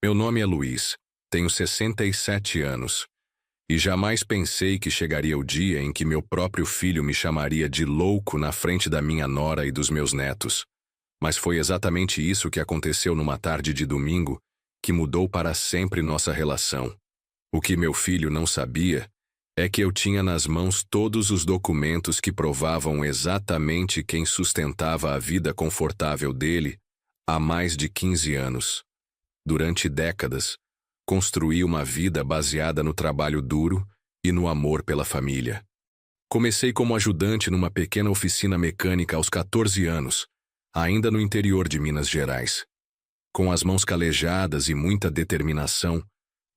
Meu nome é Luiz, tenho 67 anos, e jamais pensei que chegaria o dia em que meu próprio filho me chamaria de louco na frente da minha nora e dos meus netos. Mas foi exatamente isso que aconteceu numa tarde de domingo que mudou para sempre nossa relação. O que meu filho não sabia é que eu tinha nas mãos todos os documentos que provavam exatamente quem sustentava a vida confortável dele há mais de 15 anos. Durante décadas, construí uma vida baseada no trabalho duro e no amor pela família. Comecei como ajudante numa pequena oficina mecânica aos 14 anos, ainda no interior de Minas Gerais. Com as mãos calejadas e muita determinação,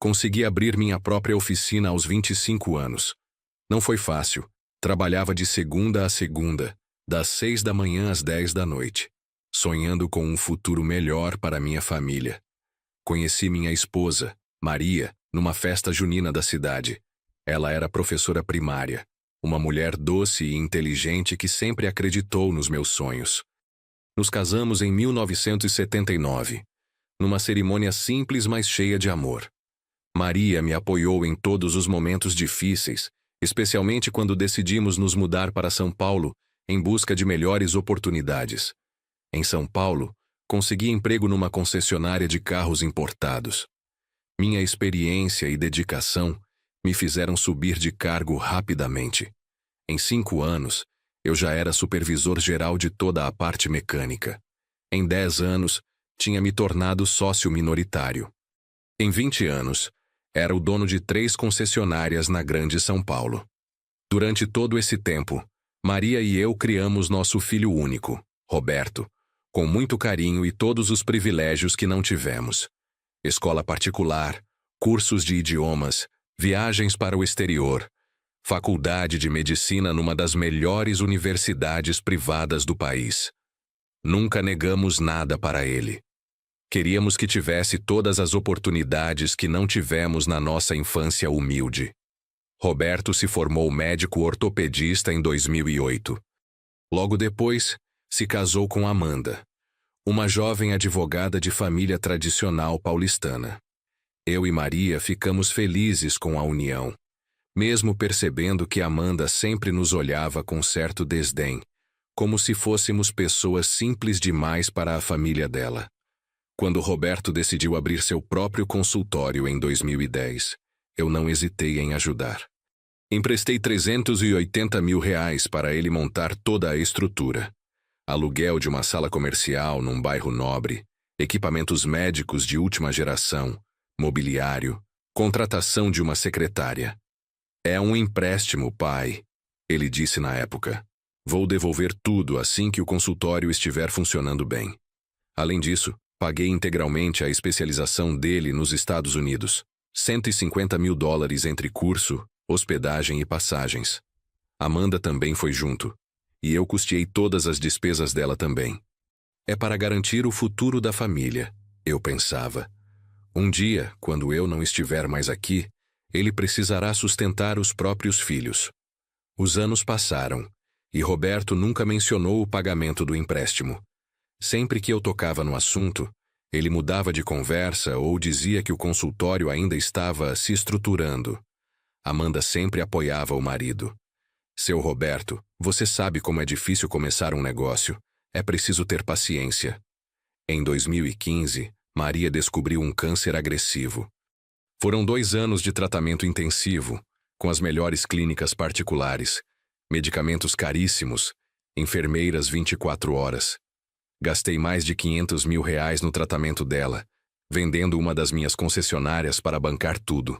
consegui abrir minha própria oficina aos 25 anos. Não foi fácil. Trabalhava de segunda a segunda, das 6 da manhã às 10 da noite, sonhando com um futuro melhor para minha família. Conheci minha esposa, Maria, numa festa junina da cidade. Ela era professora primária, uma mulher doce e inteligente que sempre acreditou nos meus sonhos. Nos casamos em 1979, numa cerimônia simples, mas cheia de amor. Maria me apoiou em todos os momentos difíceis, especialmente quando decidimos nos mudar para São Paulo em busca de melhores oportunidades. Em São Paulo, consegui emprego numa concessionária de carros importados. Minha experiência e dedicação me fizeram subir de cargo rapidamente. Em 5 anos, eu já era supervisor geral de toda a parte mecânica. Em 10 anos, tinha me tornado sócio minoritário. Em 20 anos, era o dono de 3 concessionárias na Grande São Paulo. Durante todo esse tempo, Maria e eu criamos nosso filho único, Roberto, com muito carinho e todos os privilégios que não tivemos. Escola particular, cursos de idiomas, viagens para o exterior, faculdade de medicina numa das melhores universidades privadas do país. Nunca negamos nada para ele. Queríamos que tivesse todas as oportunidades que não tivemos na nossa infância humilde. Roberto se formou médico ortopedista em 2008. Logo depois, se casou com Amanda, uma jovem advogada de família tradicional paulistana. Eu e Maria ficamos felizes com a união, mesmo percebendo que Amanda sempre nos olhava com certo desdém, como se fôssemos pessoas simples demais para a família dela. Quando Roberto decidiu abrir seu próprio consultório em 2010, eu não hesitei em ajudar. Emprestei R$380 mil para ele montar toda a estrutura. Aluguel de uma sala comercial num bairro nobre, equipamentos médicos de última geração, mobiliário, contratação de uma secretária. É um empréstimo, pai, ele disse na época. Vou devolver tudo assim que o consultório estiver funcionando bem. Além disso, paguei integralmente a especialização dele nos Estados Unidos. $150 mil entre curso, hospedagem e passagens. Amanda também foi junto. E eu custeei todas as despesas dela também. É para garantir o futuro da família, eu pensava. Um dia, quando eu não estiver mais aqui, ele precisará sustentar os próprios filhos. Os anos passaram, e Roberto nunca mencionou o pagamento do empréstimo. Sempre que eu tocava no assunto, ele mudava de conversa ou dizia que o consultório ainda estava se estruturando. Amanda sempre apoiava o marido. Seu Roberto, você sabe como é difícil começar um negócio. É preciso ter paciência. Em 2015, Maria descobriu um câncer agressivo. Foram 2 anos de tratamento intensivo, com as melhores clínicas particulares, medicamentos caríssimos, enfermeiras 24 horas. Gastei mais de R$500 mil no tratamento dela, vendendo uma das minhas concessionárias para bancar tudo.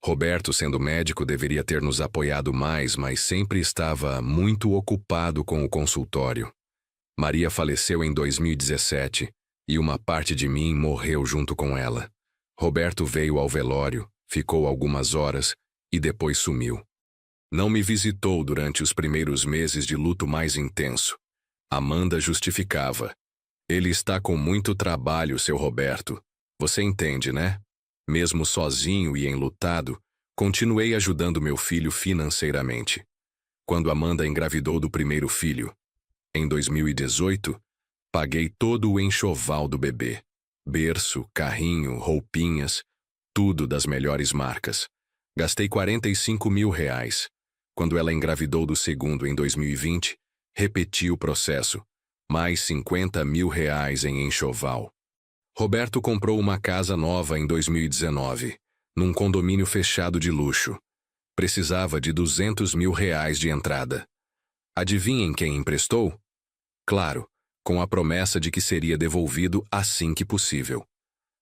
Roberto, sendo médico, deveria ter nos apoiado mais, mas sempre estava muito ocupado com o consultório. Maria faleceu em 2017 e uma parte de mim morreu junto com ela. Roberto veio ao velório, ficou algumas horas e depois sumiu. Não me visitou durante os primeiros meses de luto mais intenso. Amanda justificava. Ele está com muito trabalho, seu Roberto. Você entende, né? Mesmo sozinho e enlutado, continuei ajudando meu filho financeiramente. Quando Amanda engravidou do primeiro filho, em 2018, paguei todo o enxoval do bebê. Berço, carrinho, roupinhas, tudo das melhores marcas. Gastei R$ 45.000. Quando ela engravidou do segundo em 2020, repeti o processo. Mais R$ 50.000 em enxoval. Roberto comprou uma casa nova em 2019, num condomínio fechado de luxo. Precisava de R$ 200.000 de entrada. Adivinhem quem emprestou? Claro, com a promessa de que seria devolvido assim que possível.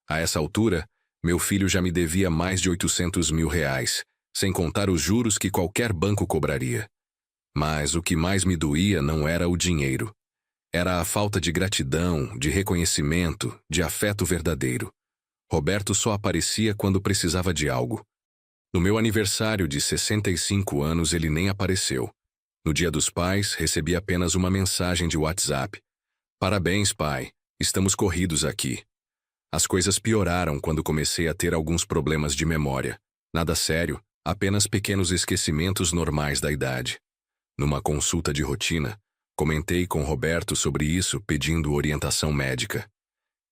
A essa altura, meu filho já me devia mais de R$ 800.000, sem contar os juros que qualquer banco cobraria. Mas o que mais me doía não era o dinheiro. Era a falta de gratidão, de reconhecimento, de afeto verdadeiro. Roberto só aparecia quando precisava de algo. No meu aniversário de 65 anos ele nem apareceu. No Dia dos Pais, recebi apenas uma mensagem de WhatsApp. Parabéns, pai. Estamos corridos aqui. As coisas pioraram quando comecei a ter alguns problemas de memória. Nada sério, apenas pequenos esquecimentos normais da idade. Numa consulta de rotina, comentei com Roberto sobre isso pedindo orientação médica.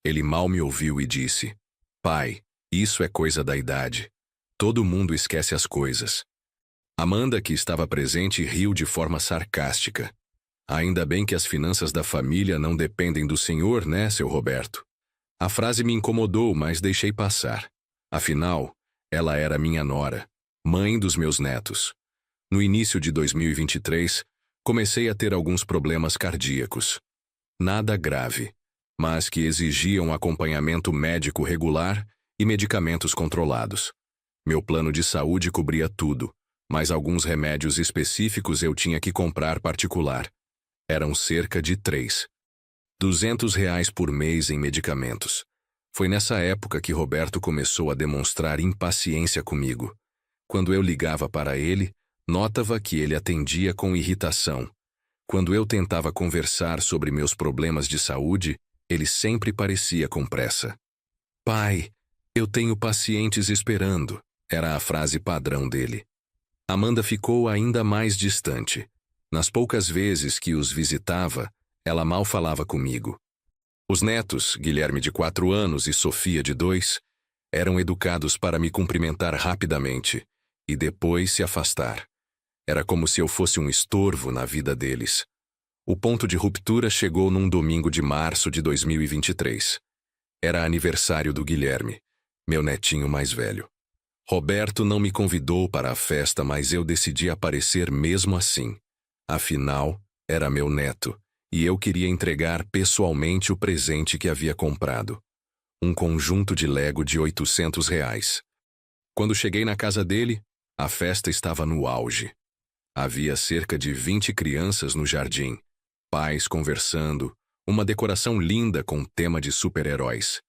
Ele mal me ouviu e disse: Pai, isso é coisa da idade. Todo mundo esquece as coisas. Amanda, que estava presente, riu de forma sarcástica. Ainda bem que as finanças da família não dependem do senhor, né, seu Roberto? A frase me incomodou, mas deixei passar. Afinal, ela era minha nora, mãe dos meus netos. No início de 2023, comecei a ter alguns problemas cardíacos. Nada grave, mas que exigiam acompanhamento médico regular e medicamentos controlados. Meu plano de saúde cobria tudo, mas alguns remédios específicos eu tinha que comprar particular. Eram cerca de R$ 200 por mês em medicamentos. Foi nessa época que Roberto começou a demonstrar impaciência comigo. Quando eu ligava para ele, notava que ele atendia com irritação. Quando eu tentava conversar sobre meus problemas de saúde, ele sempre parecia com pressa. Pai, eu tenho pacientes esperando, era a frase padrão dele. Amanda ficou ainda mais distante. Nas poucas vezes que os visitava, ela mal falava comigo. Os netos, Guilherme de 4 anos e Sofia de 2, eram educados para me cumprimentar rapidamente e depois se afastar. Era como se eu fosse um estorvo na vida deles. O ponto de ruptura chegou num domingo de março de 2023. Era aniversário do Guilherme, meu netinho mais velho. Roberto não me convidou para a festa, mas eu decidi aparecer mesmo assim. Afinal, era meu neto, e eu queria entregar pessoalmente o presente que havia comprado. Um conjunto de Lego de R$ 800. Quando cheguei na casa dele, a festa estava no auge. Havia cerca de 20 crianças no jardim, pais conversando, uma decoração linda com tema de super-heróis.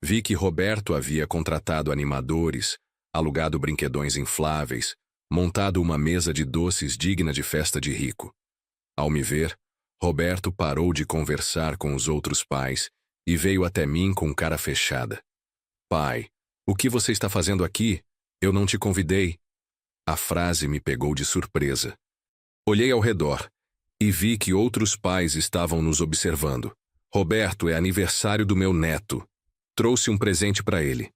Vi que Roberto havia contratado animadores, alugado brinquedões infláveis, montado uma mesa de doces digna de festa de rico. Ao me ver, Roberto parou de conversar com os outros pais e veio até mim com cara fechada. Pai, o que você está fazendo aqui? Eu não te convidei. A frase me pegou de surpresa. Olhei ao redor e vi que outros pais estavam nos observando. Roberto, é aniversário do meu neto. Trouxe um presente para ele.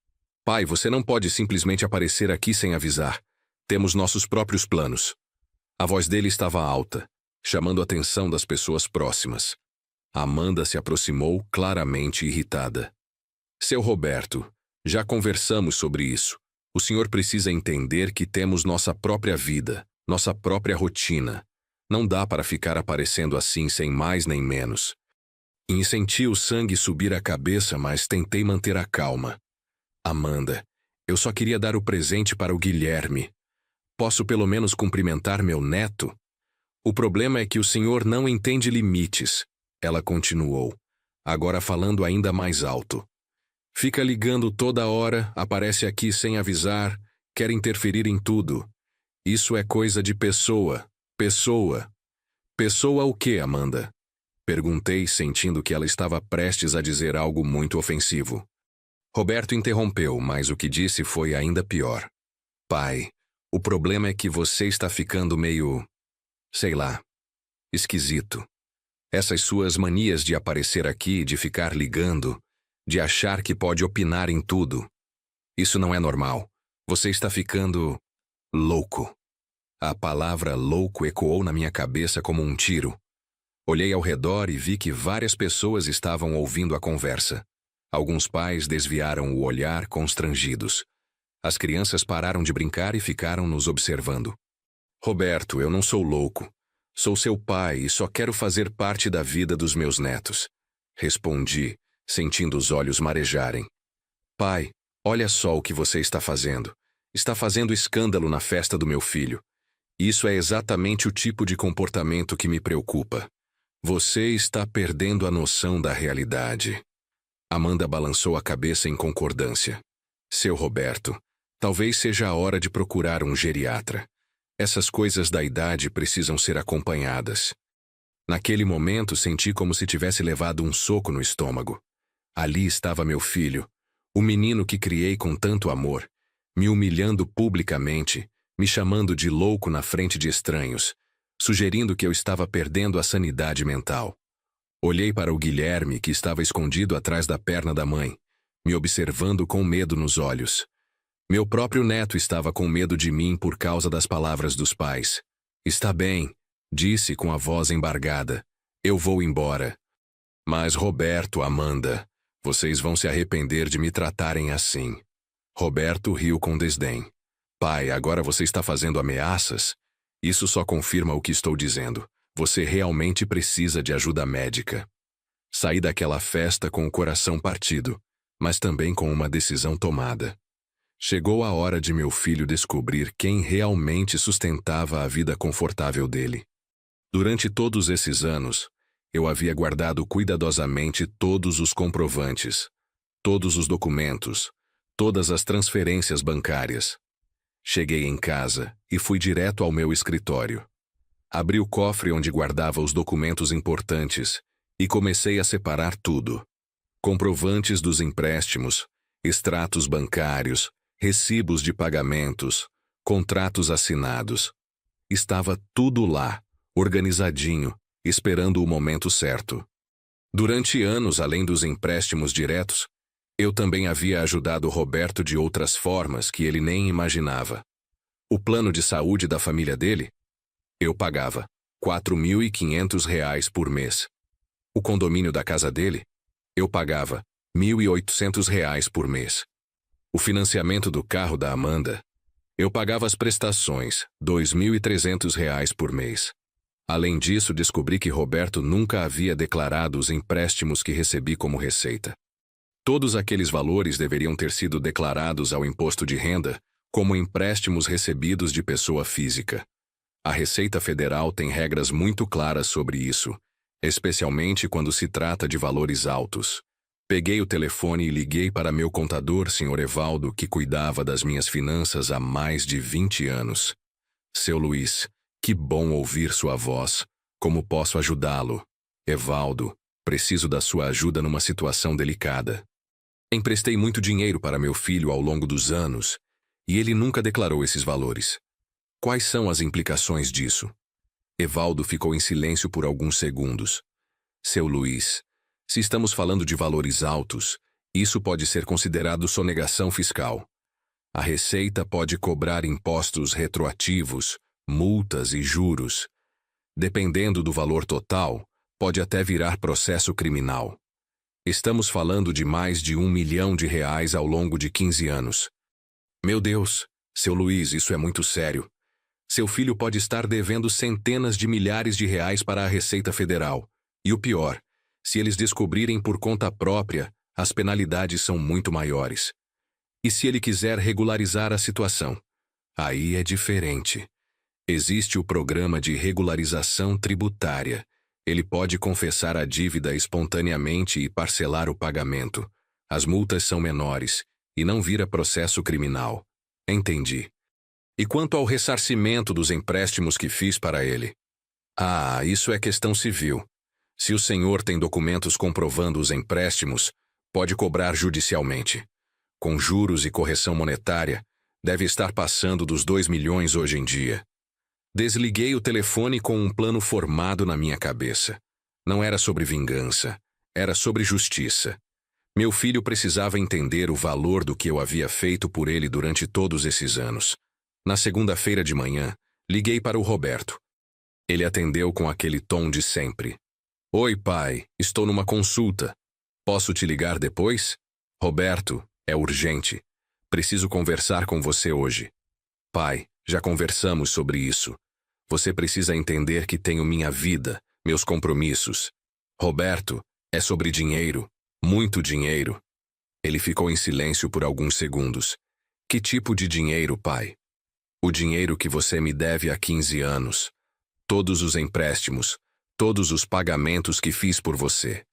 Pai, você não pode simplesmente aparecer aqui sem avisar. Temos nossos próprios planos. A voz dele estava alta, chamando a atenção das pessoas próximas. Amanda se aproximou, claramente irritada. Seu Roberto, já conversamos sobre isso. O senhor precisa entender que temos nossa própria vida, nossa própria rotina. Não dá para ficar aparecendo assim sem mais nem menos. E senti o sangue subir à cabeça, mas tentei manter a calma. Amanda, eu só queria dar o presente para o Guilherme. Posso pelo menos cumprimentar meu neto? O problema é que o senhor não entende limites, ela continuou, agora falando ainda mais alto. Fica ligando toda hora, aparece aqui sem avisar, quer interferir em tudo. Isso é coisa de pessoa. Pessoa. Pessoa o quê, Amanda? Perguntei, sentindo que ela estava prestes a dizer algo muito ofensivo. Roberto interrompeu, mas o que disse foi ainda pior. Pai, o problema é que você está ficando meio, sei lá, esquisito. Essas suas manias de aparecer aqui, de ficar ligando, de achar que pode opinar em tudo. Isso não é normal. Você está ficando louco. A palavra louco ecoou na minha cabeça como um tiro. Olhei ao redor e vi que várias pessoas estavam ouvindo a conversa. Alguns pais desviaram o olhar constrangidos. As crianças pararam de brincar e ficaram nos observando. Roberto, eu não sou louco. Sou seu pai e só quero fazer parte da vida dos meus netos. Respondi, sentindo os olhos marejarem. Pai, olha só o que você está fazendo. Está fazendo escândalo na festa do meu filho. Isso é exatamente o tipo de comportamento que me preocupa. Você está perdendo a noção da realidade. Amanda balançou a cabeça em concordância. Seu Roberto, talvez seja a hora de procurar um geriatra. Essas coisas da idade precisam ser acompanhadas. Naquele momento senti como se tivesse levado um soco no estômago. Ali estava meu filho, o menino que criei com tanto amor, me humilhando publicamente, me chamando de louco na frente de estranhos, sugerindo que eu estava perdendo a sanidade mental. Olhei para o Guilherme, que estava escondido atrás da perna da mãe, me observando com medo nos olhos. Meu próprio neto estava com medo de mim por causa das palavras dos pais. Está bem, disse com a voz embargada. Eu vou embora. Mas Roberto, Amanda, vocês vão se arrepender de me tratarem assim. Roberto riu com desdém. Pai, agora você está fazendo ameaças? Isso só confirma o que estou dizendo. Você realmente precisa de ajuda médica. Saí daquela festa com o coração partido, mas também com uma decisão tomada. Chegou a hora de meu filho descobrir quem realmente sustentava a vida confortável dele. Durante todos esses anos, eu havia guardado cuidadosamente todos os comprovantes, todos os documentos, todas as transferências bancárias. Cheguei em casa e fui direto ao meu escritório. Abri o cofre onde guardava os documentos importantes e comecei a separar tudo. Comprovantes dos empréstimos, extratos bancários, recibos de pagamentos, contratos assinados. Estava tudo lá, organizadinho, esperando o momento certo. Durante anos, além dos empréstimos diretos, eu também havia ajudado Roberto de outras formas que ele nem imaginava. O plano de saúde da família dele? Eu pagava R$ 4.500 por mês. O condomínio da casa dele? Eu pagava R$ 1.800 por mês. O financiamento do carro da Amanda? Eu pagava as prestações, R$ 2.300 por mês. Além disso, descobri que Roberto nunca havia declarado os empréstimos que recebi como receita. Todos aqueles valores deveriam ter sido declarados ao imposto de renda como empréstimos recebidos de pessoa física. A Receita Federal tem regras muito claras sobre isso, especialmente quando se trata de valores altos. Peguei o telefone e liguei para meu contador, Sr. Evaldo, que cuidava das minhas finanças há mais de 20 anos. Seu Luiz, que bom ouvir sua voz. Como posso ajudá-lo? Evaldo, preciso da sua ajuda numa situação delicada. Emprestei muito dinheiro para meu filho ao longo dos anos, e ele nunca declarou esses valores. Quais são as implicações disso? Evaldo ficou em silêncio por alguns segundos. Seu Luiz, se estamos falando de valores altos, isso pode ser considerado sonegação fiscal. A Receita pode cobrar impostos retroativos, multas e juros. Dependendo do valor total, pode até virar processo criminal. Estamos falando de mais de R$ 1 milhão ao longo de 15 anos. Meu Deus, seu Luiz, isso é muito sério. Seu filho pode estar devendo centenas de milhares de reais para a Receita Federal. E o pior, se eles descobrirem por conta própria, as penalidades são muito maiores. E se ele quiser regularizar a situação? Aí é diferente. Existe o programa de regularização tributária. Ele pode confessar a dívida espontaneamente e parcelar o pagamento. As multas são menores e não vira processo criminal. Entendi. E quanto ao ressarcimento dos empréstimos que fiz para ele? Ah, isso é questão civil. Se o senhor tem documentos comprovando os empréstimos, pode cobrar judicialmente. Com juros e correção monetária, deve estar passando dos 2 milhões hoje em dia. Desliguei o telefone com um plano formado na minha cabeça. Não era sobre vingança, era sobre justiça. Meu filho precisava entender o valor do que eu havia feito por ele durante todos esses anos. Na segunda-feira de manhã, liguei para o Roberto. Ele atendeu com aquele tom de sempre. Oi, pai, estou numa consulta. Posso te ligar depois? Roberto, é urgente. Preciso conversar com você hoje. Pai, já conversamos sobre isso. Você precisa entender que tenho minha vida, meus compromissos. Roberto, é sobre dinheiro. Muito dinheiro. Ele ficou em silêncio por alguns segundos. Que tipo de dinheiro, pai? O dinheiro que você me deve há 15 anos. Todos os empréstimos, todos os pagamentos que fiz por você.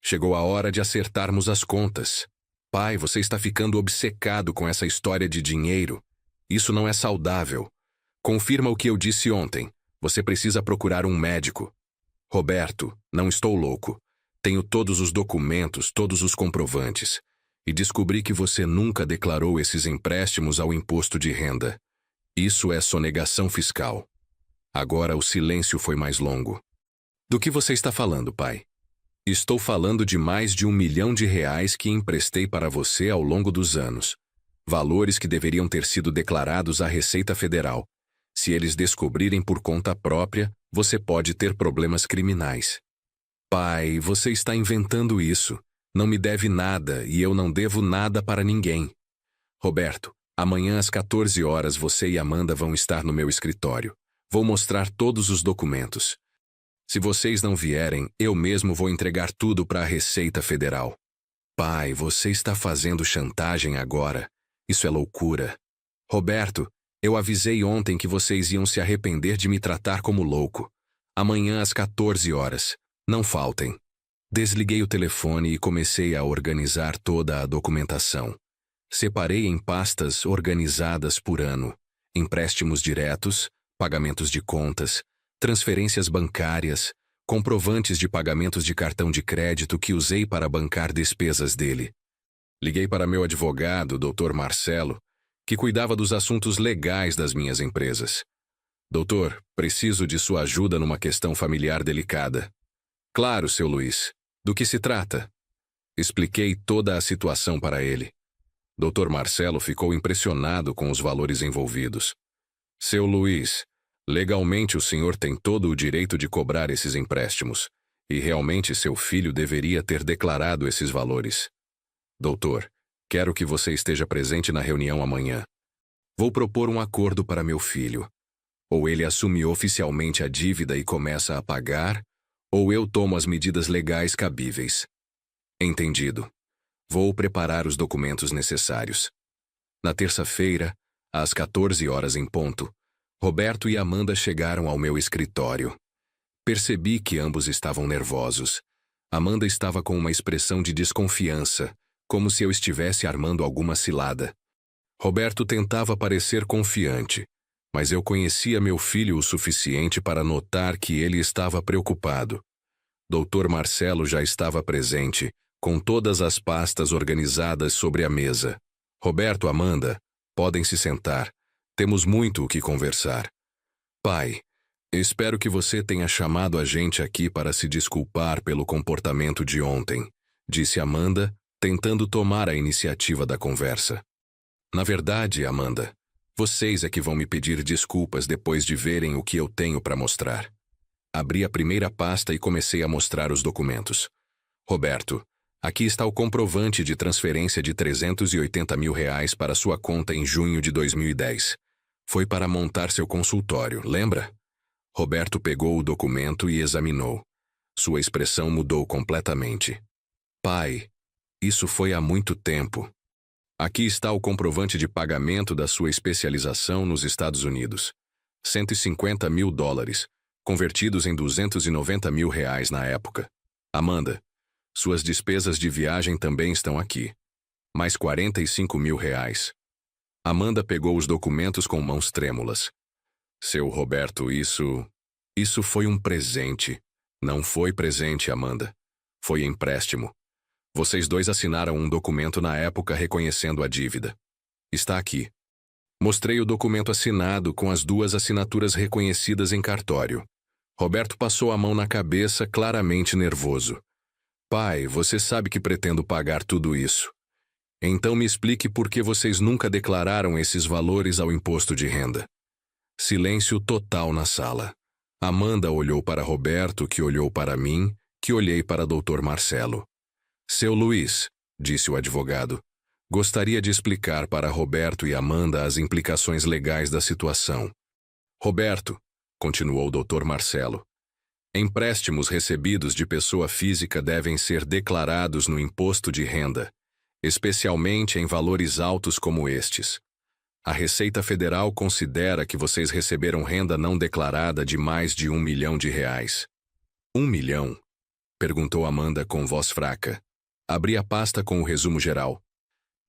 Chegou a hora de acertarmos as contas. Pai, você está ficando obcecado com essa história de dinheiro. Isso não é saudável. Confirma o que eu disse ontem. Você precisa procurar um médico. Roberto, não estou louco. Tenho todos os documentos, todos os comprovantes. E descobri que você nunca declarou esses empréstimos ao imposto de renda. Isso é sonegação fiscal. Agora o silêncio foi mais longo. Do que você está falando, pai? Estou falando de mais de R$1 milhão que emprestei para você ao longo dos anos. Valores que deveriam ter sido declarados à Receita Federal. Se eles descobrirem por conta própria, você pode ter problemas criminais. Pai, você está inventando isso. Não me deve nada e eu não devo nada para ninguém. Roberto, amanhã às 14 horas você e Amanda vão estar no meu escritório. Vou mostrar todos os documentos. Se vocês não vierem, eu mesmo vou entregar tudo para a Receita Federal. Pai, você está fazendo chantagem agora. Isso é loucura. Roberto, eu avisei ontem que vocês iam se arrepender de me tratar como louco. Amanhã às 14 horas. Não faltem. Desliguei o telefone e comecei a organizar toda a documentação. Separei em pastas organizadas por ano. Empréstimos diretos, pagamentos de contas, transferências bancárias, comprovantes de pagamentos de cartão de crédito que usei para bancar despesas dele. Liguei para meu advogado, Dr. Marcelo, que cuidava dos assuntos legais das minhas empresas. Doutor, preciso de sua ajuda numa questão familiar delicada. Claro, seu Luiz. Do que se trata? Expliquei toda a situação para ele. Dr. Marcelo ficou impressionado com os valores envolvidos. Seu Luiz, legalmente o senhor tem todo o direito de cobrar esses empréstimos, e realmente seu filho deveria ter declarado esses valores. Doutor, quero que você esteja presente na reunião amanhã. Vou propor um acordo para meu filho. Ou ele assume oficialmente a dívida e começa a pagar, ou eu tomo as medidas legais cabíveis. Entendido. Vou preparar os documentos necessários. Na terça-feira, às 14 horas em ponto, Roberto e Amanda chegaram ao meu escritório. Percebi que ambos estavam nervosos. Amanda estava com uma expressão de desconfiança, como se eu estivesse armando alguma cilada. Roberto tentava parecer confiante, mas eu conhecia meu filho o suficiente para notar que ele estava preocupado. Dr. Marcelo já estava presente, com todas as pastas organizadas sobre a mesa. Roberto, Amanda, podem se sentar. Temos muito o que conversar. Pai, espero que você tenha chamado a gente aqui para se desculpar pelo comportamento de ontem, disse Amanda, tentando tomar a iniciativa da conversa. Na verdade, Amanda, vocês é que vão me pedir desculpas depois de verem o que eu tenho para mostrar. Abri a primeira pasta e comecei a mostrar os documentos. Roberto, aqui está o comprovante de transferência de R$380 mil para sua conta em junho de 2010. Foi para montar seu consultório, lembra? Roberto pegou o documento e examinou. Sua expressão mudou completamente. Pai, isso foi há muito tempo. Aqui está o comprovante de pagamento da sua especialização nos Estados Unidos. $150 mil, convertidos em R$290 mil na época. Amanda, suas despesas de viagem também estão aqui. Mais R$45 mil. Amanda pegou os documentos com mãos trêmulas. Seu Roberto, isso foi um presente. Não foi presente, Amanda. Foi empréstimo. Vocês dois assinaram um documento na época reconhecendo a dívida. Está aqui. Mostrei o documento assinado com as duas assinaturas reconhecidas em cartório. Roberto passou a mão na cabeça, claramente nervoso. Pai, você sabe que pretendo pagar tudo isso. Então me explique por que vocês nunca declararam esses valores ao imposto de renda. Silêncio total na sala. Amanda olhou para Roberto, que olhou para mim, que olhei para Dr. Marcelo. Seu Luiz, disse o advogado, gostaria de explicar para Roberto e Amanda as implicações legais da situação. Roberto, continuou o Dr. Marcelo, empréstimos recebidos de pessoa física devem ser declarados no imposto de renda, especialmente em valores altos como estes. A Receita Federal considera que vocês receberam renda não declarada de mais de R$1 milhão. 1 milhão? Perguntou Amanda com voz fraca. Abri a pasta com o resumo geral.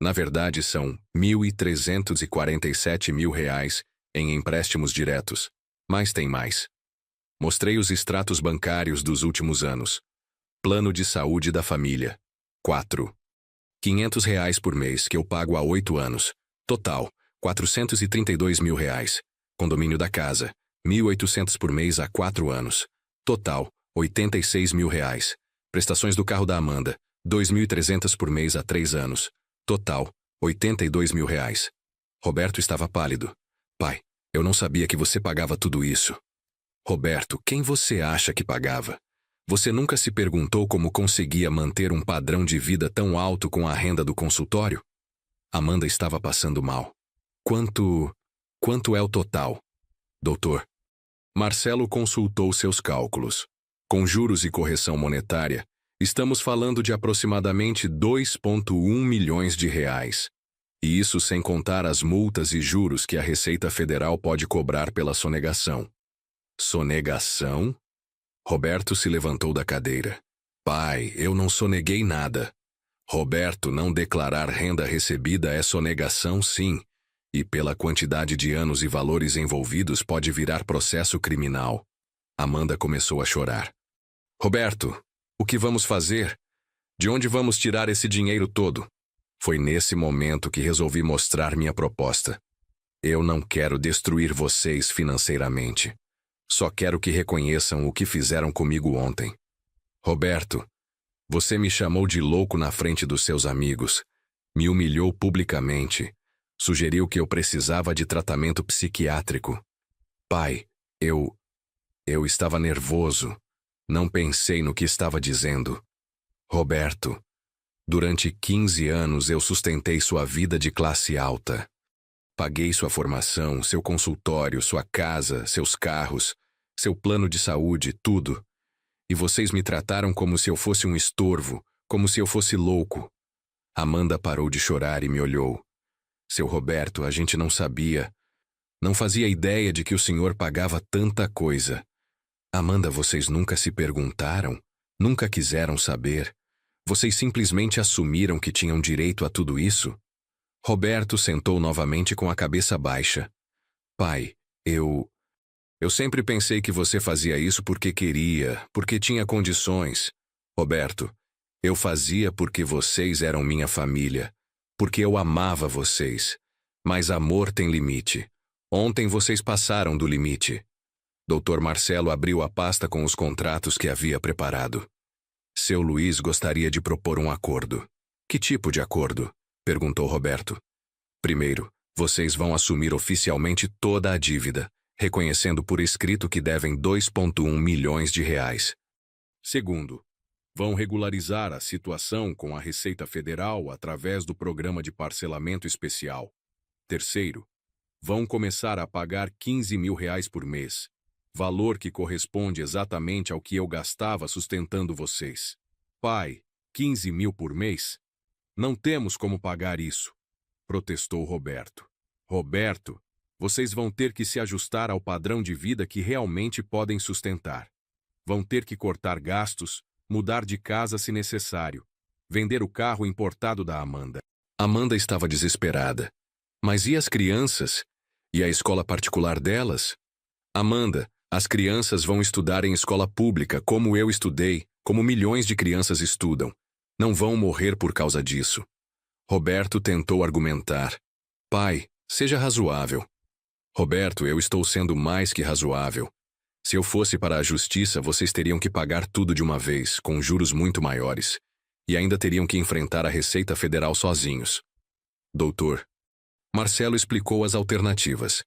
Na verdade, são R$1.347 mil em empréstimos diretos, mas tem mais. Mostrei os extratos bancários dos últimos anos. Plano de saúde da família. 4. R$500 por mês que eu pago há 8 anos. Total, R$432 mil. Condomínio da casa, R$1.800 por mês há 4 anos. Total, R$86 mil. Prestações do carro da Amanda, R$2.300 por mês há 3 anos. Total, R$82 mil. Roberto estava pálido. Pai, eu não sabia que você pagava tudo isso. Roberto, quem você acha que pagava? Você nunca se perguntou como conseguia manter um padrão de vida tão alto com a renda do consultório? Amanda estava passando mal. Quanto é o total? Doutor. Marcelo consultou seus cálculos. Com juros e correção monetária, estamos falando de aproximadamente R$2,1 milhões. E isso sem contar as multas e juros que a Receita Federal pode cobrar pela sonegação. Sonegação? Roberto se levantou da cadeira. Pai, eu não soneguei nada. Roberto, não declarar renda recebida é sonegação, sim. E pela quantidade de anos e valores envolvidos pode virar processo criminal. Amanda começou a chorar. Roberto, o que vamos fazer? De onde vamos tirar esse dinheiro todo? Foi nesse momento que resolvi mostrar minha proposta. Eu não quero destruir vocês financeiramente. Só quero que reconheçam o que fizeram comigo ontem. Roberto, você me chamou de louco na frente dos seus amigos, me humilhou publicamente, sugeriu que eu precisava de tratamento psiquiátrico. Pai, eu estava nervoso, não pensei no que estava dizendo. Roberto, durante 15 anos eu sustentei sua vida de classe alta. Paguei sua formação, seu consultório, sua casa, seus carros, seu plano de saúde, tudo. E vocês me trataram como se eu fosse um estorvo, como se eu fosse louco. Amanda parou de chorar e me olhou. Seu Roberto, a gente não sabia. Não fazia ideia de que o senhor pagava tanta coisa. Amanda, vocês nunca se perguntaram? Nunca quiseram saber? Vocês simplesmente assumiram que tinham direito a tudo isso? Roberto sentou novamente com a cabeça baixa. Pai, eu sempre pensei que você fazia isso porque queria, porque tinha condições. Roberto, eu fazia porque vocês eram minha família, porque eu amava vocês. Mas amor tem limite. Ontem vocês passaram do limite. Dr. Marcelo abriu a pasta com os contratos que havia preparado. Seu Luiz gostaria de propor um acordo. Que tipo de acordo? Perguntou Roberto. Primeiro, vocês vão assumir oficialmente toda a dívida, reconhecendo por escrito que devem R$2,1 milhões. Segundo, vão regularizar a situação com a Receita Federal através do Programa de Parcelamento Especial. Terceiro, vão começar a pagar R$15 mil por mês, valor que corresponde exatamente ao que eu gastava sustentando vocês. Pai, 15 mil por mês? Não temos como pagar isso, protestou Roberto. Roberto, vocês vão ter que se ajustar ao padrão de vida que realmente podem sustentar. Vão ter que cortar gastos, mudar de casa se necessário, vender o carro importado da Amanda. Amanda estava desesperada. Mas e as crianças? E a escola particular delas? Amanda, as crianças vão estudar em escola pública, como eu estudei, como milhões de crianças estudam. Não vão morrer por causa disso. Roberto tentou argumentar. Pai, seja razoável. Roberto, eu estou sendo mais que razoável. Se eu fosse para a justiça, vocês teriam que pagar tudo de uma vez, com juros muito maiores, e ainda teriam que enfrentar a Receita Federal sozinhos. Doutor, Marcelo explicou as alternativas.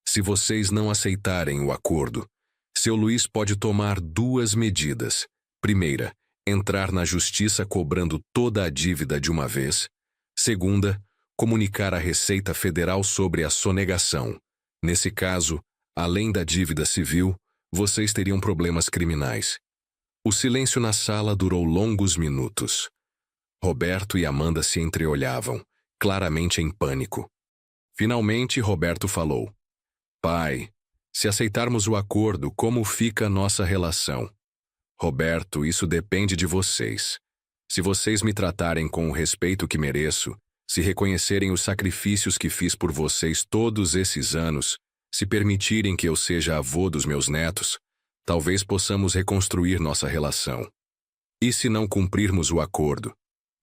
Se vocês não aceitarem o acordo, seu Luiz pode tomar 2 medidas. Primeira, entrar na justiça cobrando toda a dívida de uma vez. Segunda, comunicar à Receita Federal sobre a sonegação. Nesse caso, além da dívida civil, vocês teriam problemas criminais. O silêncio na sala durou longos minutos. Roberto e Amanda se entreolhavam, claramente em pânico. Finalmente, Roberto falou. Pai, se aceitarmos o acordo, como fica nossa relação? Roberto, isso depende de vocês. Se vocês me tratarem com o respeito que mereço, se reconhecerem os sacrifícios que fiz por vocês todos esses anos, se permitirem que eu seja avô dos meus netos, talvez possamos reconstruir nossa relação. E se não cumprirmos o acordo?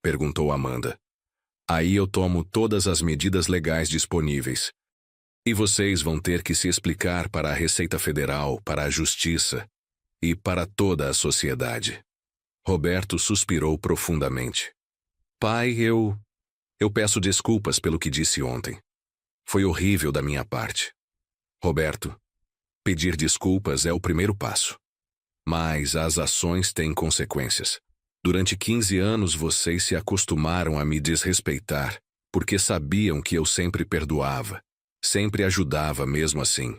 Perguntou Amanda. Aí eu tomo todas as medidas legais disponíveis. E vocês vão ter que se explicar para a Receita Federal, para a Justiça e para toda a sociedade. Roberto suspirou profundamente. Pai, eu peço desculpas pelo que disse ontem. Foi horrível da minha parte. Roberto, pedir desculpas é o primeiro passo. Mas as ações têm consequências. Durante 15 anos vocês se acostumaram a me desrespeitar, porque sabiam que eu sempre perdoava, sempre ajudava mesmo assim.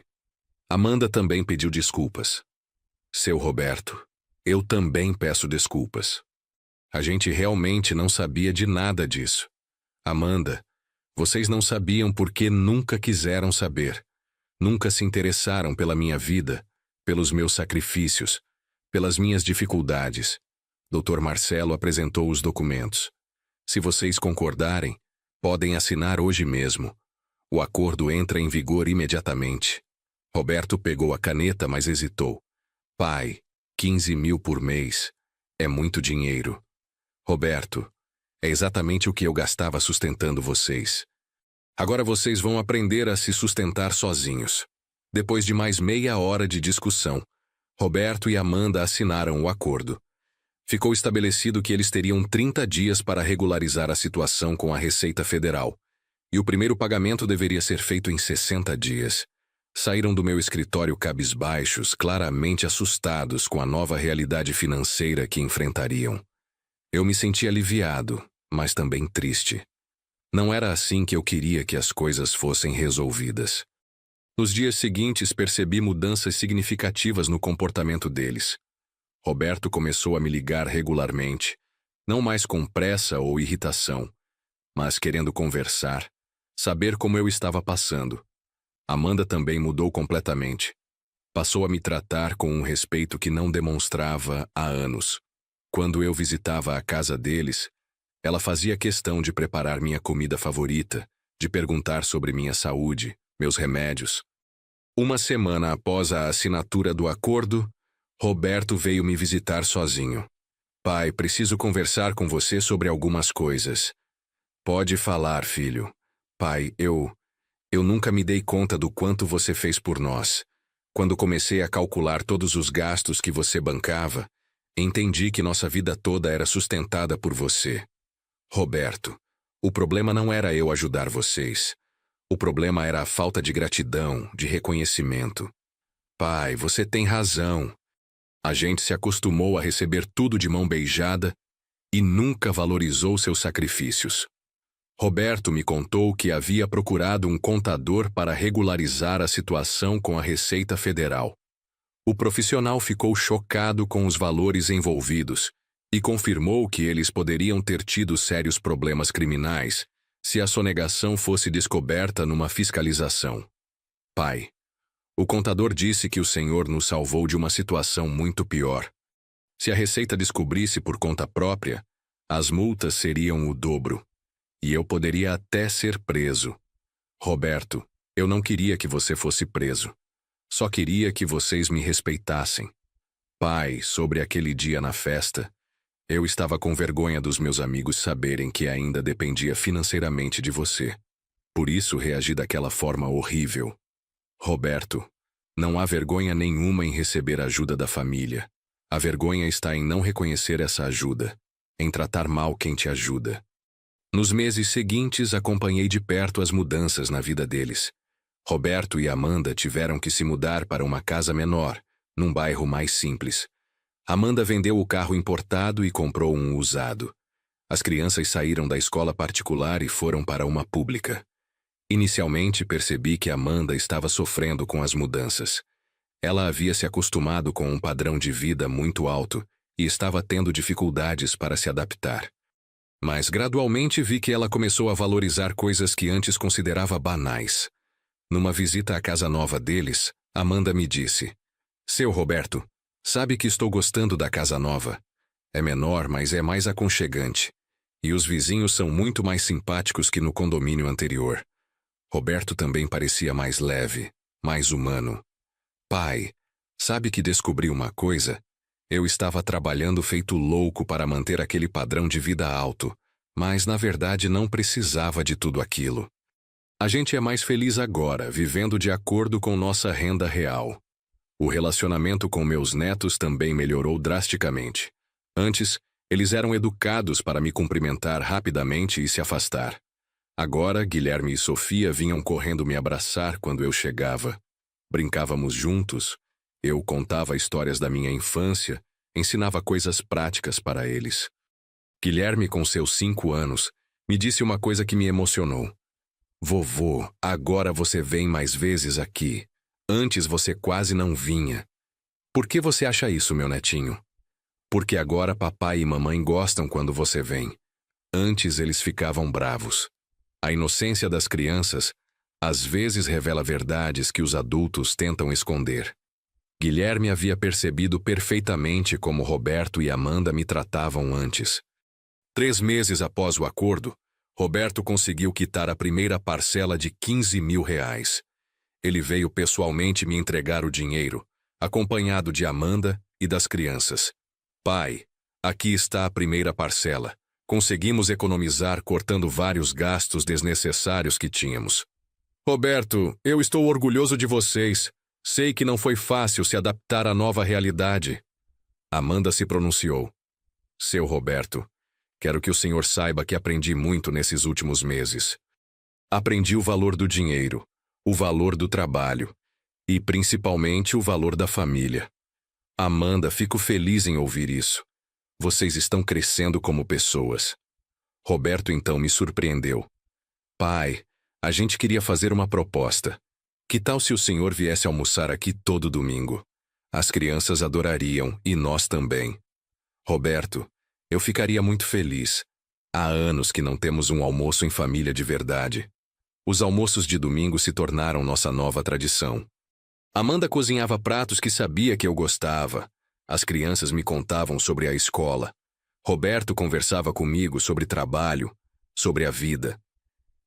Amanda também pediu desculpas. Seu Roberto, eu também peço desculpas. A gente realmente não sabia de nada disso. Amanda, vocês não sabiam porque nunca quiseram saber. Nunca se interessaram pela minha vida, pelos meus sacrifícios, pelas minhas dificuldades. Dr. Marcelo apresentou os documentos. Se vocês concordarem, podem assinar hoje mesmo. O acordo entra em vigor imediatamente. Roberto pegou a caneta, mas hesitou. Pai, 15 mil por mês. É muito dinheiro. Roberto, é exatamente o que eu gastava sustentando vocês. Agora vocês vão aprender a se sustentar sozinhos. Depois de mais meia hora de discussão, Roberto e Amanda assinaram o acordo. Ficou estabelecido que eles teriam 30 dias para regularizar a situação com a Receita Federal, e o primeiro pagamento deveria ser feito em 60 dias. Saíram do meu escritório cabisbaixos, claramente assustados com a nova realidade financeira que enfrentariam. Eu me senti aliviado, mas também triste. Não era assim que eu queria que as coisas fossem resolvidas. Nos dias seguintes, percebi mudanças significativas no comportamento deles. Roberto começou a me ligar regularmente, não mais com pressa ou irritação, mas querendo conversar, saber como eu estava passando. Amanda também mudou completamente. Passou a me tratar com um respeito que não demonstrava há anos. Quando eu visitava a casa deles, ela fazia questão de preparar minha comida favorita, de perguntar sobre minha saúde, meus remédios. Uma semana após a assinatura do acordo, Roberto veio me visitar sozinho. Pai, preciso conversar com você sobre algumas coisas. Pode falar, filho. Pai, eu nunca me dei conta do quanto você fez por nós. Quando comecei a calcular todos os gastos que você bancava, entendi que nossa vida toda era sustentada por você. Roberto, o problema não era eu ajudar vocês. O problema era a falta de gratidão, de reconhecimento. Pai, você tem razão. A gente se acostumou a receber tudo de mão beijada e nunca valorizou seus sacrifícios. Roberto me contou que havia procurado um contador para regularizar a situação com a Receita Federal. O profissional ficou chocado com os valores envolvidos e confirmou que eles poderiam ter tido sérios problemas criminais se a sonegação fosse descoberta numa fiscalização. Pai, o contador disse que o senhor nos salvou de uma situação muito pior. Se a Receita descobrisse por conta própria, as multas seriam o dobro, e eu poderia até ser preso. Roberto, eu não queria que você fosse preso. Só queria que vocês me respeitassem. Pai, sobre aquele dia na festa, eu estava com vergonha dos meus amigos saberem que ainda dependia financeiramente de você. Por isso reagi daquela forma horrível. Roberto, Não há vergonha nenhuma em receber ajuda da família. A vergonha está em não reconhecer essa ajuda, em tratar mal quem te ajuda. Nos meses seguintes, acompanhei de perto as mudanças na vida deles. Roberto e Amanda tiveram que se mudar para uma casa menor, num bairro mais simples. Amanda vendeu o carro importado e comprou um usado. As crianças saíram da escola particular e foram para uma pública. Inicialmente percebi que Amanda estava sofrendo com as mudanças. Ela havia se acostumado com um padrão de vida muito alto e estava tendo dificuldades para se adaptar. Mas gradualmente vi que ela começou a valorizar coisas que antes considerava banais. Numa visita à casa nova deles, Amanda me disse: "Seu Roberto, sabe que estou gostando da casa nova. É menor, mas é mais aconchegante. E os vizinhos são muito mais simpáticos que no condomínio anterior." Roberto também parecia mais leve, mais humano. "Pai, sabe que descobri uma coisa? Eu estava trabalhando feito louco para manter aquele padrão de vida alto, mas na verdade não precisava de tudo aquilo. A gente é mais feliz agora, vivendo de acordo com nossa renda real." O relacionamento com meus netos também melhorou drasticamente. Antes, eles eram educados para me cumprimentar rapidamente e se afastar. Agora, Guilherme e Sofia vinham correndo me abraçar quando eu chegava. Brincávamos juntos, eu contava histórias da minha infância, ensinava coisas práticas para eles. Guilherme, com seus 5 anos, me disse uma coisa que me emocionou. "Vovô, agora você vem mais vezes aqui. Antes você quase não vinha." "Por que você acha isso, meu netinho?" "Porque agora papai e mamãe gostam quando você vem. Antes eles ficavam bravos." A inocência das crianças às vezes revela verdades que os adultos tentam esconder. Guilherme havia percebido perfeitamente como Roberto e Amanda me tratavam antes. 3 meses após o acordo, Roberto conseguiu quitar a primeira parcela de R$ 15.000. Ele veio pessoalmente me entregar o dinheiro, acompanhado de Amanda e das crianças. "Pai, aqui está a primeira parcela. Conseguimos economizar cortando vários gastos desnecessários que tínhamos." "Roberto, eu estou orgulhoso de vocês. Sei que não foi fácil se adaptar à nova realidade." Amanda se pronunciou. "Seu Roberto, quero que o senhor saiba que aprendi muito nesses últimos meses. Aprendi o valor do dinheiro, o valor do trabalho e, principalmente, o valor da família. Amanda, fico feliz em ouvir isso. Vocês estão crescendo como pessoas." Roberto então me surpreendeu. "Pai, a gente queria fazer uma proposta. Que tal se o senhor viesse almoçar aqui todo domingo? As crianças adorariam e nós também." "Roberto, eu ficaria muito feliz. Há anos que não temos um almoço em família de verdade." Os almoços de domingo se tornaram nossa nova tradição. Amanda cozinhava pratos que sabia que eu gostava. As crianças me contavam sobre a escola. Roberto conversava comigo sobre trabalho, sobre a vida.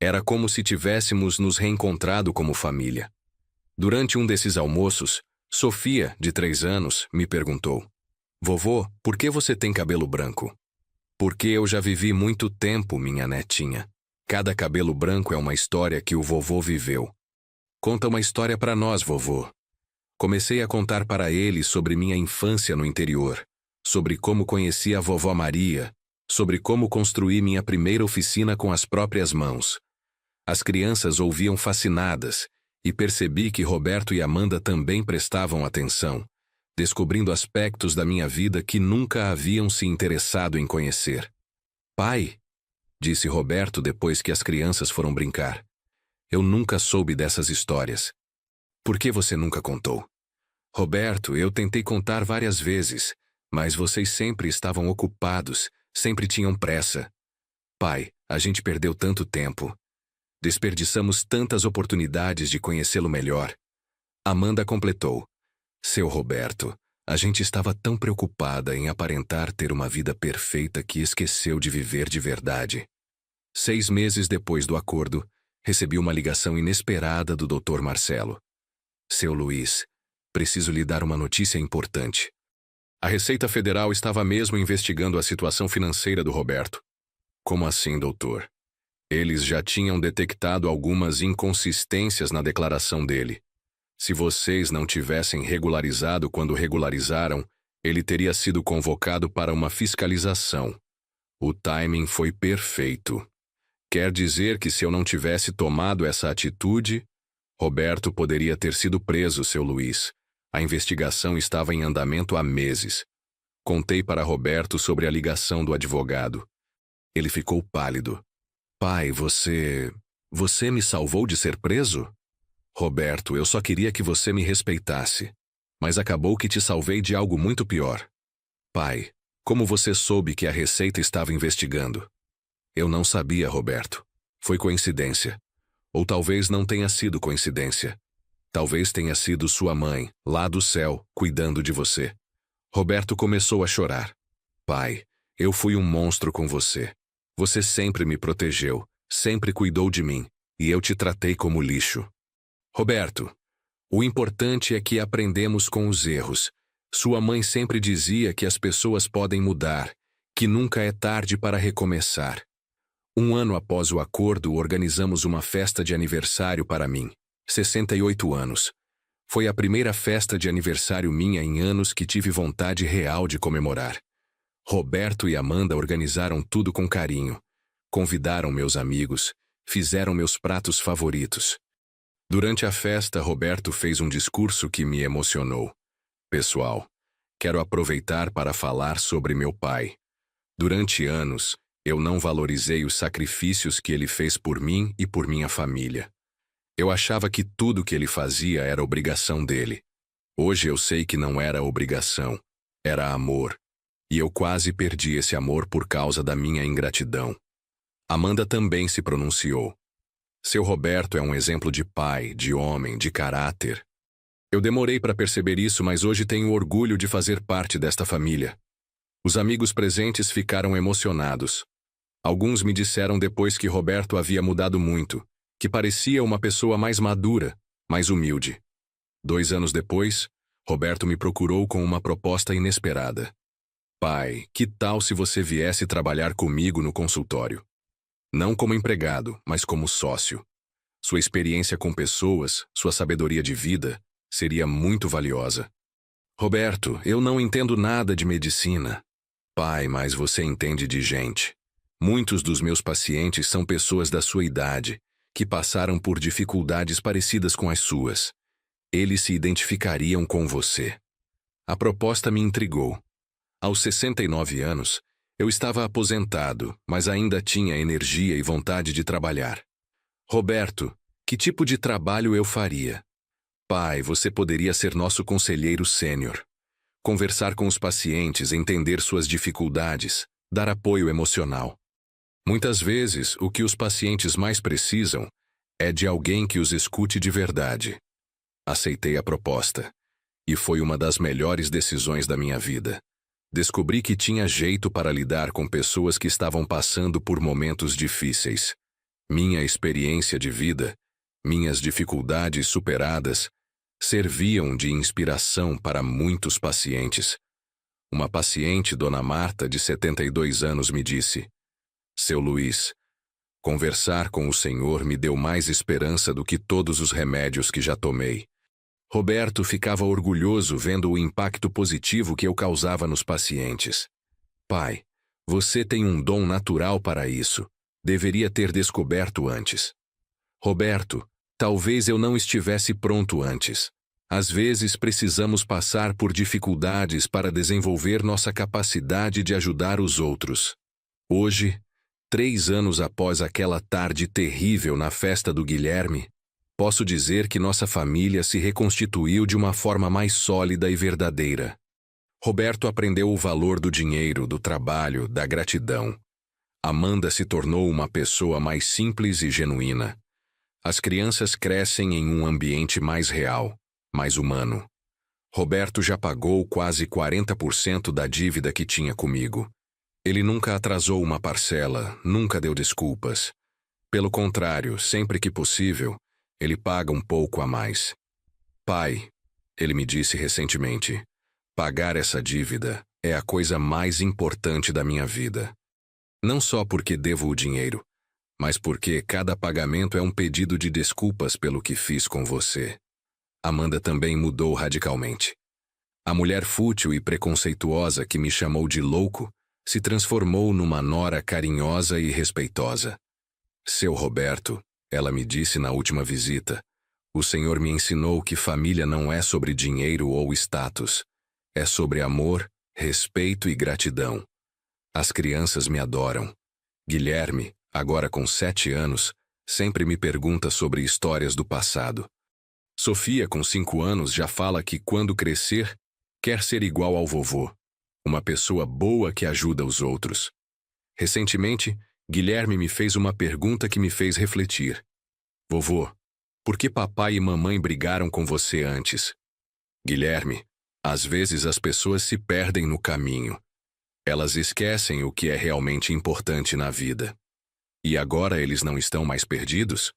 Era como se tivéssemos nos reencontrado como família. Durante um desses almoços, Sofia, de 3 anos, me perguntou: "Vovô, por que você tem cabelo branco?" "Porque eu já vivi muito tempo, minha netinha. Cada cabelo branco é uma história que o vovô viveu." "Conta uma história para nós, vovô." Comecei a contar para ele sobre minha infância no interior, sobre como conheci a vovó Maria, sobre como construí minha primeira oficina com as próprias mãos. As crianças ouviam fascinadas e percebi que Roberto e Amanda também prestavam atenção, descobrindo aspectos da minha vida que nunca haviam se interessado em conhecer. "Pai", disse Roberto depois que as crianças foram brincar, "eu nunca soube dessas histórias. Por que você nunca contou?" "Roberto, eu tentei contar várias vezes, mas vocês sempre estavam ocupados, sempre tinham pressa. Pai, a gente perdeu tanto tempo. Desperdiçamos tantas oportunidades de conhecê-lo melhor." Amanda completou: "Seu Roberto, a gente estava tão preocupada em aparentar ter uma vida perfeita que esqueceu de viver de verdade." 6 meses depois do acordo, recebi uma ligação inesperada do Dr. Marcelo. "Seu Luiz, preciso lhe dar uma notícia importante. A Receita Federal estava mesmo investigando a situação financeira do Roberto." "Como assim, doutor?" "Eles já tinham detectado algumas inconsistências na declaração dele. Se vocês não tivessem regularizado quando regularizaram, ele teria sido convocado para uma fiscalização. O timing foi perfeito. Quer dizer que se eu não tivesse tomado essa atitude, Roberto poderia ter sido preso, seu Luiz. A investigação estava em andamento há meses. Contei para Roberto sobre a ligação do advogado. Ele ficou pálido. Pai, Você me salvou de ser preso? Roberto, eu só queria que você me respeitasse. Mas acabou que te salvei de algo muito pior. Pai, como você soube que a Receita estava investigando? Eu não sabia, Roberto. Foi coincidência. Ou talvez não tenha sido coincidência. Talvez tenha sido sua mãe, lá do céu, cuidando de você. Roberto começou a chorar. Pai, eu fui um monstro com você. Você sempre me protegeu, sempre cuidou de mim, e eu te tratei como lixo. Roberto, o importante é que aprendemos com os erros. Sua mãe sempre dizia que as pessoas podem mudar, que nunca é tarde para recomeçar. Um ano após o acordo, organizamos uma festa de aniversário para mim, 68 anos. Foi a primeira festa de aniversário minha em anos que tive vontade real de comemorar. Roberto e Amanda organizaram tudo com carinho. Convidaram meus amigos, fizeram meus pratos favoritos. Durante a festa, Roberto fez um discurso que me emocionou. Pessoal, quero aproveitar para falar sobre meu pai. Durante anos, eu não valorizei os sacrifícios que ele fez por mim e por minha família. Eu achava que tudo que ele fazia era obrigação dele. Hoje eu sei que não era obrigação, era amor. E eu quase perdi esse amor por causa da minha ingratidão. Amanda também se pronunciou. Seu Roberto é um exemplo de pai, de homem, de caráter. Eu demorei para perceber isso, mas hoje tenho orgulho de fazer parte desta família. Os amigos presentes ficaram emocionados. Alguns me disseram depois que Roberto havia mudado muito, que parecia uma pessoa mais madura, mais humilde. 2 anos depois, Roberto me procurou com uma proposta inesperada. Pai, que tal se você viesse trabalhar comigo no consultório? Não como empregado, mas como sócio. Sua experiência com pessoas, sua sabedoria de vida, seria muito valiosa. Roberto, eu não entendo nada de medicina. Pai, mas você entende de gente. Muitos dos meus pacientes são pessoas da sua idade, que passaram por dificuldades parecidas com as suas. Eles se identificariam com você. A proposta me intrigou. Aos 69 anos, eu estava aposentado, mas ainda tinha energia e vontade de trabalhar. Roberto, que tipo de trabalho eu faria? Pai, você poderia ser nosso conselheiro sênior. Conversar com os pacientes, entender suas dificuldades, dar apoio emocional. Muitas vezes, o que os pacientes mais precisam é de alguém que os escute de verdade. Aceitei a proposta, e foi uma das melhores decisões da minha vida. Descobri que tinha jeito para lidar com pessoas que estavam passando por momentos difíceis. Minha experiência de vida, minhas dificuldades superadas, serviam de inspiração para muitos pacientes. Uma paciente, Dona Marta, de 72 anos, me disse: Seu Luiz, conversar com o Senhor me deu mais esperança do que todos os remédios que já tomei. Roberto ficava orgulhoso vendo o impacto positivo que eu causava nos pacientes. Pai, você tem um dom natural para isso. Deveria ter descoberto antes. Roberto, talvez eu não estivesse pronto antes. Às vezes precisamos passar por dificuldades para desenvolver nossa capacidade de ajudar os outros. Hoje, 3 anos após aquela tarde terrível na festa do Guilherme, posso dizer que nossa família se reconstituiu de uma forma mais sólida e verdadeira. Roberto aprendeu o valor do dinheiro, do trabalho, da gratidão. Amanda se tornou uma pessoa mais simples e genuína. As crianças crescem em um ambiente mais real, mais humano. Roberto já pagou quase 40% da dívida que tinha comigo. Ele nunca atrasou uma parcela, nunca deu desculpas. Pelo contrário, sempre que possível, ele paga um pouco a mais. Pai, ele me disse recentemente, pagar essa dívida é a coisa mais importante da minha vida. Não só porque devo o dinheiro, mas porque cada pagamento é um pedido de desculpas pelo que fiz com você. Amanda também mudou radicalmente. A mulher fútil e preconceituosa que me chamou de louco se transformou numa nora carinhosa e respeitosa. Seu Roberto, ela me disse na última visita, o Senhor me ensinou que família não é sobre dinheiro ou status. É sobre amor, respeito e gratidão. As crianças me adoram. Guilherme, agora com 7 anos, sempre me pergunta sobre histórias do passado. Sofia, com 5 anos, já fala que quando crescer, quer ser igual ao vovô. Uma pessoa boa que ajuda os outros. Recentemente, Guilherme me fez uma pergunta que me fez refletir. Vovô, por que papai e mamãe brigaram com você antes? Guilherme, às vezes as pessoas se perdem no caminho. Elas esquecem o que é realmente importante na vida. E agora eles não estão mais perdidos?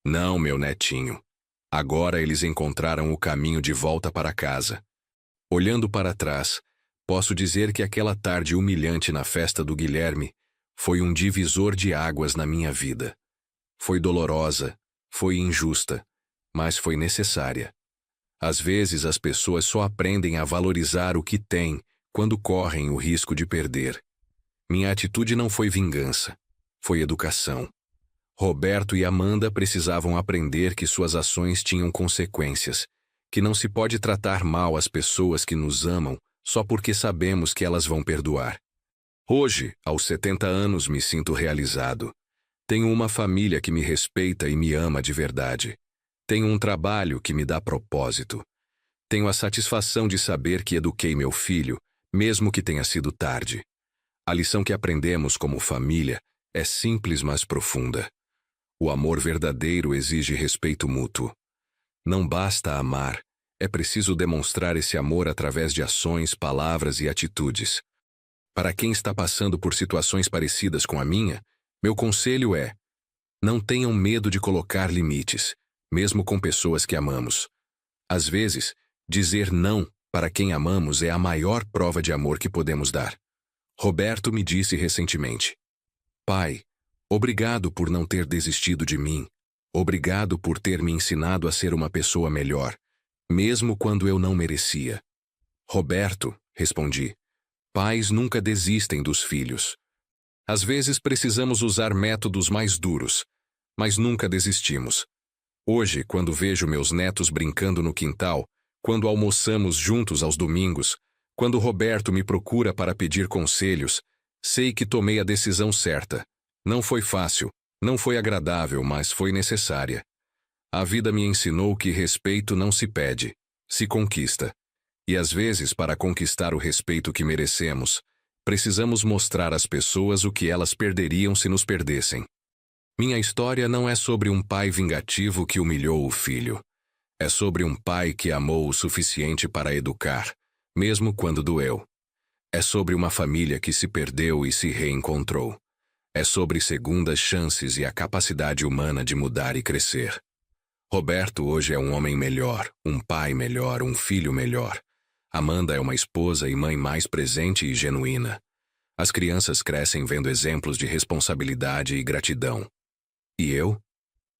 Não, meu netinho. Agora eles encontraram o caminho de volta para casa. Olhando para trás, posso dizer que aquela tarde humilhante na festa do Guilherme foi um divisor de águas na minha vida. Foi dolorosa, foi injusta, mas foi necessária. Às vezes as pessoas só aprendem a valorizar o que têm quando correm o risco de perder. Minha atitude não foi vingança, foi educação. Roberto e Amanda precisavam aprender que suas ações tinham consequências, que não se pode tratar mal as pessoas que nos amam só porque sabemos que elas vão perdoar. Hoje, aos 70 anos, me sinto realizado. Tenho uma família que me respeita e me ama de verdade. Tenho um trabalho que me dá propósito. Tenho a satisfação de saber que eduquei meu filho, mesmo que tenha sido tarde. A lição que aprendemos como família é simples, mas profunda. O amor verdadeiro exige respeito mútuo. Não basta amar, é preciso demonstrar esse amor através de ações, palavras e atitudes. Para quem está passando por situações parecidas com a minha, meu conselho é: não tenham medo de colocar limites, mesmo com pessoas que amamos. Às vezes, dizer não para quem amamos é a maior prova de amor que podemos dar. Roberto me disse recentemente: Pai, obrigado por não ter desistido de mim. Obrigado por ter me ensinado a ser uma pessoa melhor, mesmo quando eu não merecia. Roberto, respondi, pais nunca desistem dos filhos. Às vezes precisamos usar métodos mais duros, mas nunca desistimos. Hoje, quando vejo meus netos brincando no quintal, quando almoçamos juntos aos domingos, quando Roberto me procura para pedir conselhos, sei que tomei a decisão certa. Não foi fácil, não foi agradável, mas foi necessária. A vida me ensinou que respeito não se pede, se conquista. E às vezes, para conquistar o respeito que merecemos, precisamos mostrar às pessoas o que elas perderiam se nos perdessem. Minha história não é sobre um pai vingativo que humilhou o filho. É sobre um pai que amou o suficiente para educar, mesmo quando doeu. É sobre uma família que se perdeu e se reencontrou. É sobre segundas chances e a capacidade humana de mudar e crescer. Roberto hoje é um homem melhor, um pai melhor, um filho melhor. Amanda é uma esposa e mãe mais presente e genuína. As crianças crescem vendo exemplos de responsabilidade e gratidão. E eu?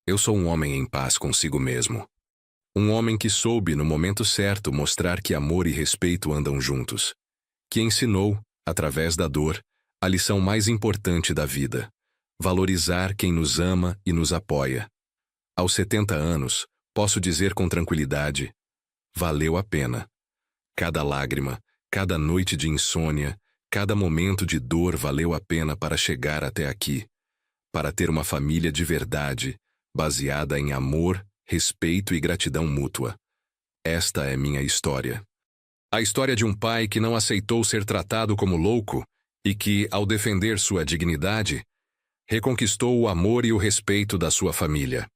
Eu sou um homem em paz consigo mesmo. Um homem que soube, no momento certo, mostrar que amor e respeito andam juntos. Que ensinou, através da dor, a lição mais importante da vida: valorizar quem nos ama e nos apoia. Aos 70 anos, posso dizer com tranquilidade: valeu a pena. Cada lágrima, cada noite de insônia, cada momento de dor valeu a pena para chegar até aqui. Para ter uma família de verdade, baseada em amor, respeito e gratidão mútua. Esta é minha história. A história de um pai que não aceitou ser tratado como louco e que, ao defender sua dignidade, reconquistou o amor e o respeito da sua família.